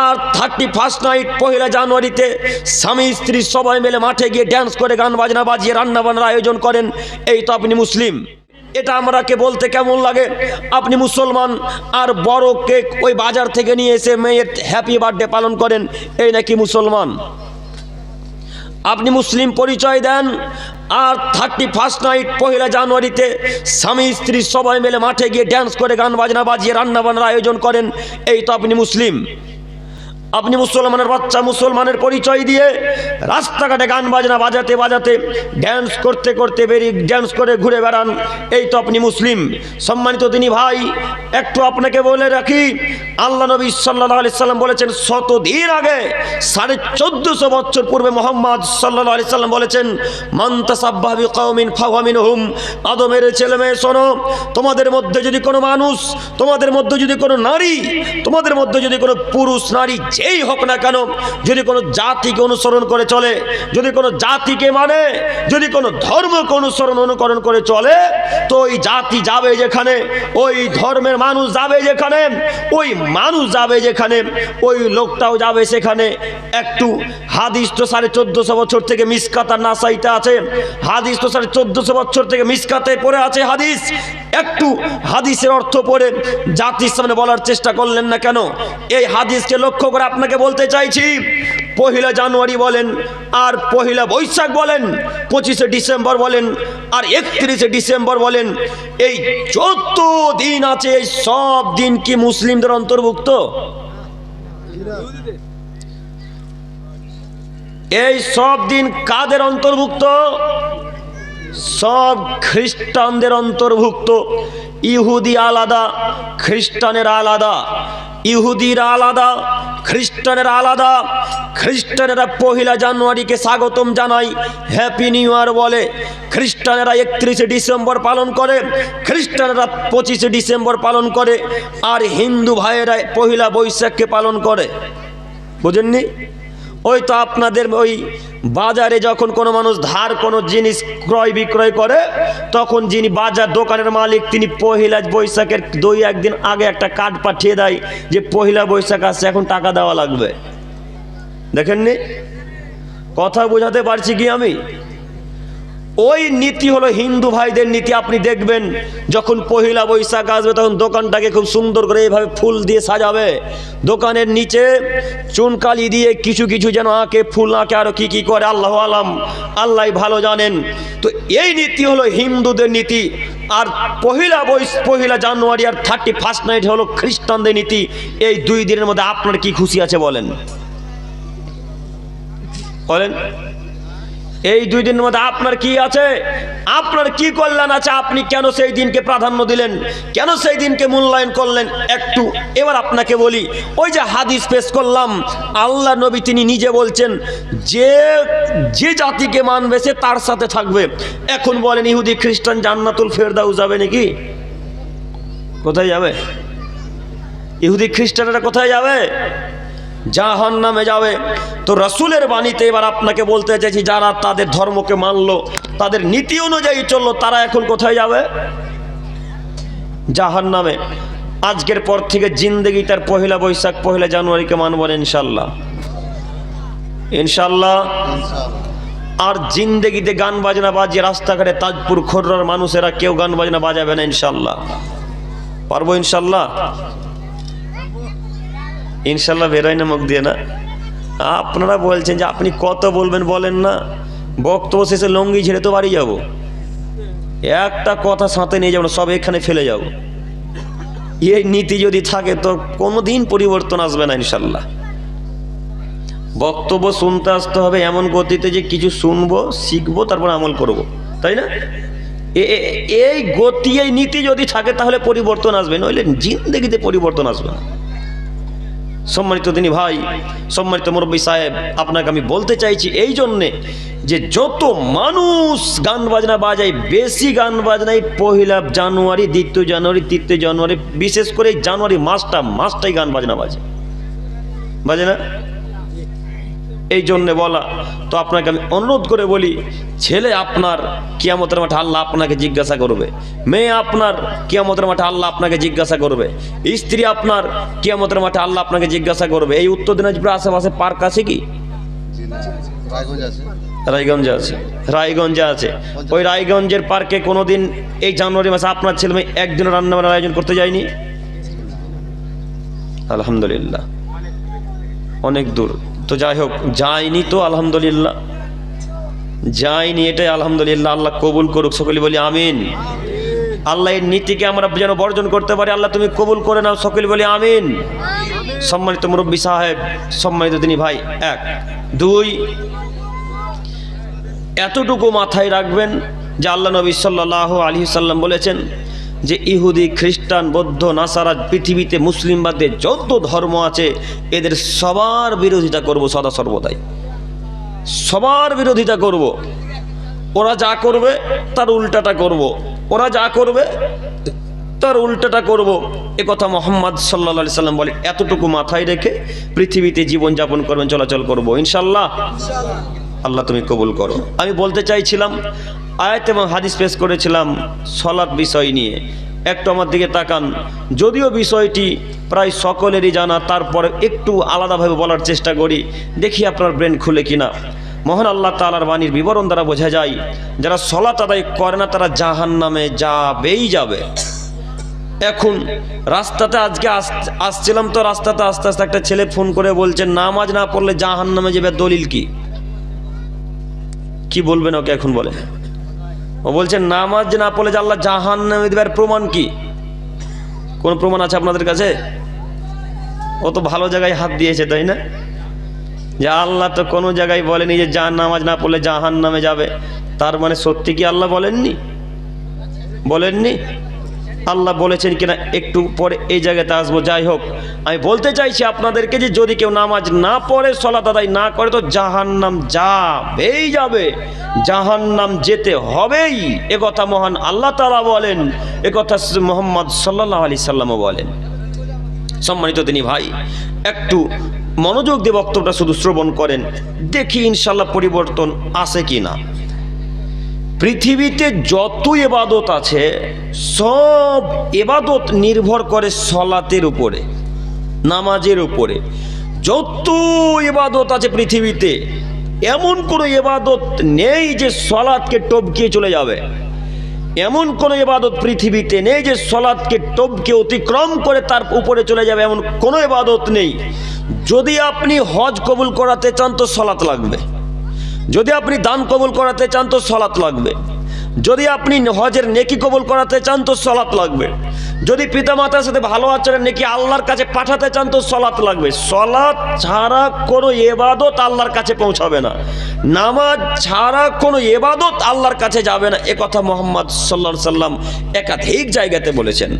আর 31 night পহেলা জানুয়ারিতে স্বামী স্ত্রী সবাই মিলে মাঠে গিয়ে ড্যান্স করে গান বাজনা বাজিয়ে রান্না বান্নার আয়োজন করেন, এই তো আপনি মুসলিম। এটা আমরাকে বলতে কেমন লাগে? আপনি মুসলমান আর বড় কেক ওই বাজার থেকে নিয়ে এসে মেয়ের হ্যাপি বার্থডে পালন করেন, এই নাকি মুসলমান? আপনি মুসলিম পরিচয় দেন আর 31 নাইট পহেলা জানুয়ারিতে স্বামী স্ত্রী সবাই মিলে মাঠে গিয়ে ড্যান্স করে গান বাজনা বাজিয়ে রান্না বান্নার আয়োজন করেন, এই তো আপনি মুসলিম। আপনি মুসলমানের বাচ্চা মুসলমানের পরিচয় দিয়ে রাস্তাঘাটে গান বাজনা বাজাতে বাজাতে ড্যান্স করতে করতে ড্যান্স করে ঘুরে বেড়ান, এই তো আপনি মুসলিম। সম্মানিত দিনী ভাই, একটু আপনাকে বলে রাখি, আল্লাহ নবী সাল্লাল্লাহু আলাইহি সাল্লাম বলেছেন, শতদিন আগে 1450 বছর পূর্বে মুহাম্মদ সাল্লাল্লাহু আলাইহি সাল্লাম বলেছেন, মান তাসাব্বাহা বিকওমিন ফাহুয়া মিনহুম। আদমের ছেলে মেয়ে শোনো, তোমাদের মধ্যে যদি কোনো মানুষ, তোমাদের মধ্যে যদি কোনো নারী, তোমাদের মধ্যে যদি কোনো পুরুষ নারী যেই হোক না কেন, যদি কোনো জাতিকে অনুসরণ করে চলে, যদি কোনো জাতিকে মানে, যদি কোনো ধর্মকে অনুকরণ করে চলে, তো ওই জাতি যাবে যেখানে, ওই ধর্মের মানুষ যাবে যেখানে, ওই মানুষ যাবে যেখানে, ওই লোকটাও যাবে সেখানে। একটু হাদিস তো 1450 বছর থেকে মিসকাত আর নাসাইতে আছে, হাদিস তো 1450 বছর থেকে মিসকাতে পড়ে আছে হাদিস। একটু হাদিসের অর্থ পড়ে জাতির সামনে বলার চেষ্টা করলেন না কেন? এই হাদিসকে লক্ষ্য করে আপনাকে বলতে চাইছি, পহেলা জানুয়ারি বলেন আর পহেলা বৈশাখ বলেন, 25শে ডিসেম্বর বলেন আর 31শে ডিসেম্বর বলেন, এই 14 দিন আছে, এই সব দিন কি মুসলিমদের অন্তর্ভুক্ত? এই সব দিন কাদের অন্তর্ভুক্ত? সব খ্রিস্টানদের অন্তর্ভুক্ত। ইহুদি আলাদা, খ্রিস্টানের আলাদা। ইহুদিরা আলাদা, খ্রিস্টানেরা আলাদা। খ্রিস্টানেরা পহেলা জানুয়ারিকে স্বাগতম জানায়, হ্যাপি নিউ ইয়ার বলে। খ্রিস্টানেরা 31শে ডিসেম্বর পালন করে, খ্রিস্টানেরা 25শে ডিসেম্বর পালন করে, আর হিন্দু ভাইয়েরা পহেলা বৈশাখকে পালন করে। বুঝেননি? ওই তো আপনাদের ওই বাজারে যখন কোনো মানুষ ধার কোনো জিনিস ক্রয় বিক্রয় করে, তখন যিনি বাজার দোকানের মালিক তিনি পহেলা বৈশাখের 2-1 দিন আগে একটা কার্ড পাঠিয়ে দেয় যে পহেলা বৈশাখ আসছে, এখন টাকা দেওয়া লাগবে। দেখেননি? কথা বোঝাতে পারছি কি আমি? ওই নীতি হলো হিন্দু ভাইদের নীতি। আপনি দেখবেন যখন পহেলা বৈশাখ আসবে তখন দোকানটাকে খুব সুন্দর করে এইভাবে ফুল দিয়ে সাজাবে, দোকানের নিচে চুনকালি দিয়ে কিছু কিছু যেন আঁকে, ফুল আঁকে, আরো কি কি করে আল্লাহ আলাম, আল্লাহ ভালো জানেন। তো এই নীতি হলো হিন্দুদের নীতি, আর পহেলা জানুয়ারি আর 31 নাইট হলো খ্রিস্টানদের নীতি। এই 2 দিনের মধ্যে আপনার কি খুশি আছে বলেন? বলেন, এই 2 দিনের মধ্যে আপনার কি আছে? আপনার কি কল্যাণ আছে? আপনি কেন সেই দিনকে প্রাধান্য দিলেন? কেন সেই দিনকে মূল্যায়ন করলেন? একটু এবার আপনাকে বলি, ওই যে হাদিস পেশ করলাম, আল্লাহ নবী তিনি নিজে বলছেন যে যে জাতিকে মানবে সে তার সাথে থাকবে। এখন বলেন, ইহুদি খ্রিস্টান জান্নাতুল ফেরদাউস যাবে নাকি? কোথায় যাবে? ইহুদি খ্রিস্টানরা কোথায় যাবে? জাহান্নামে যাবে। তো রাসূলের বাণীতে এবার আপনাকে বলতে চাইছি, যারা তাদের ধর্মকে মানলো, তাদের নীতি অনুযায়ী চললো, তারা এখন কোথায় যাবে? জাহান্নামে। আজকের পর থেকে জিন্দেগি তার পহেলা বৈশাখ পহেলা জানুয়ারিকে মানবেন ইনশাল্লাহ, ইনশাল্লাহ। আর জিন্দেগিতে গান বাজনা বাজিয়ে রাস্তাঘাটে তাজপুর খোররার মানুষেরা কেউ গান বাজনা বাজাবে না ইনশাল্লাহ। পারবো ইনশাল্লাহ? ইনশাল্লাহ বেরোয় না মুখ দিয়ে না? আপনারা বলছেন যে আপনি কত বলবেন বলেন না, বক্তব্য শেষে লঙ্গি ঝেড়ে তো বাড়ি যাব, একটা কথা সাথে নিয়ে যাবো না, সব এখানে ফেলে যাব। এই নীতি যদি থাকে তো কোনোদিন পরিবর্তন আসবে না ইনশাল্লাহ। বক্তব্য শুনতে আসতে হবে এমন গতিতে যে কিছু শুনবো, শিখবো, তারপর আমল করব, তাই না? এই গতি, এই নীতি যদি থাকে তাহলে পরিবর্তন আসবে, নইলে জিন্দেগিতে পরিবর্তন আসবে না। সম্মানিত দিনী ভাই, সম্মানিত মুরব্বী সাহেব, আপনাকে আমি বলতে চাইছি এই জন্যে যে যত মানুষ গান বাজনা বাজায়, বেশি গান বাজনায় পহেলা জানুয়ারি, 2 জানুয়ারি, 3 জানুয়ারি, বিশেষ করে জানুয়ারি মাসটাই গান বাজনা বাজে না? এই জন্যে বলা। তো আপনাকে আমি অনুরোধ করে বলি, ছেলে আপনার কিয়ামতের মাঠে আল্লাহ আপনাকে জিজ্ঞাসা করবে, মেয়ে আপনার কিয়ামতের মাঠে আল্লাহ আপনাকে জিজ্ঞাসা করবে, স্ত্রী আপনার কিয়ামতের মাঠে আল্লাহ আপনাকে জিজ্ঞাসা করবে। এই উত্তর দিনাজপুরের আশেপাশে পার্ক আছে কি? রায়গঞ্জে আছে, রায়গঞ্জে আছে। ওই রায়গঞ্জের পার্কে কোনোদিন এই জানুয়ারি মাসে আপনার ছেলে মেয়ে একদিন রান্নাবান্নার আয়োজন করতে যায়নি? আলহামদুলিল্লাহ, অনেক দূর তো যাই হোক, যায়নি তো আলহামদুলিল্লাহ, যায়নি এটাই আলহামদুলিল্লাহ। আল্লাহ কবুল করুক, সকলে বলি আমিন। আল্লাহ এর নীতিকে আমরা যেন বর্জন করতে পারি, আল্লাহ তুমি কবুল করে নাও, সকলে বলি আমিন। সম্মানিত মুরব্বী সাহেব, সম্মানিত তিনি ভাই, 1 2 এতটুকু মাথায় রাখবেন যে আল্লাহ নবী সাল্লাল্লাহু আলাইহি সাল্লাম বলেছেন যে ইহুদি, খ্রিস্টান, বৌদ্ধ, নাসারা, পৃথিবীতে মুসলিম বাদে যত ধর্ম আছে এদের সবার বিরোধিতা করব, সদা সর্বদাই সবার বিরোধিতা করব। ওরা যা করবে তার উল্টাটা করব, ওরা যা করবে তার উল্টাটা করব। একথা মুহাম্মদ সাল্লাল্লাহু আলাইহি সাল্লাম বলে। এতটুকু মাথায় রেখে পৃথিবীতে জীবনযাপন করবেন, চলাচল করব ইনশাআল্লাহ। আল্লাহ তুমি কবুল করো। আমি বলতে চাইছিলাম, আয়াত এবং হাদিস পেশ করেছিলাম সালাত বিষয় নিয়ে। একটু আমার দিকে তাকান, যদিও বিষয়টি প্রায় সকলেরই জানা, তারপরে একটু আলাদাভাবে বলার চেষ্টা করি, দেখি আপনার ব্রেন খুলে কিনা। মহান আল্লাহ তাআলার বাণীর বিবরণ দ্বারা বোঝা যায়, যারা সালাত আদায় করে না তারা জাহান্নামে যাবেই যাবে। এখন রাস্তাতে আজকে আসছিলাম, তো রাস্তাতে আস্তে আস্তে একটা ছেলে ফোন করে বলছে নামাজ না পড়লে জাহান্নামে যাবে, দলিল কি? কি বলবেন ওকে এখন? বলে ও বলছে নামাজ না পড়লে যে আল্লাহ জাহান্নামে দেবার প্রমাণ কি? কোন প্রমাণ আছে আপনাদের কাছে? ও তো ভালো জায়গায় হাত দিয়েছে, তাই না? যে আল্লাহ তো কোনো জায়গায় বলেনি যে নামাজ না পড়লে জাহান্নামে যাবে। তার মানে সত্যি কি আল্লাহ বলেননি? বলেননি? আল্লাহ বলেছেন কিনা একটু পরে এই জায়গাতে আসবো। যাই হোক, আমি বলতে চাইছি আপনাদেরকে যে যদি কেউ নামাজ না পড়ে, সালাত আদায় না করে, তো জাহান্নাম যাবেই যাবে, জাহান্নাম যেতে হবেই। একথা মহান আল্লাহ তাআলা বলেন, একথা মুহাম্মদ সাল্লাল্লাহু আলাইহি সাল্লামও বলেন। সম্মানিত তিনি ভাই, একটু মনোযোগ দিয়ে বক্তব্যটা শুধু শ্রবণ করেন, দেখি ইনশাআল্লাহ পরিবর্তন আসে কিনা। পৃথিবীতে যত ইবাদত আছে সব ইবাদত নির্ভর করে সালাতের উপরে, নামাজের উপরে। যত ইবাদত আছে পৃথিবীতে, এমন কোনো ইবাদত নেই যে সালাতকে টপকিয়ে চলে যাবে। এমন কোনো ইবাদত পৃথিবীতে নেই যে সালাতকে টপকে অতিক্রম করে তার উপরে চলে যাবে, এমন কোনো ইবাদত নেই। যদি আপনি হজ কবুল করাতে চান তো সালাত লাগবে, যদি আপনি দান কবুল করাতে চান তো সালাত লাগবে, যদি আপনি হজের নেকি কবুল করাতে চান তো সালাত লাগবে, যদি পিতামাতার সাথে ভালো আচরণ নেকি আল্লাহর কাছে পাঠাতে চান তো সালাত লাগবে। সালাত ছাড়া কোনো ইবাদত আল্লাহর কাছে পৌঁছাবে না, নামাজ ছাড়া কোনো ইবাদত আল্লাহর কাছে যাবে না। একথা মুহাম্মদ সাল্লাল্লাহু আলাইহি সাল্লাম একাধিক জায়গাতে বলেছেন।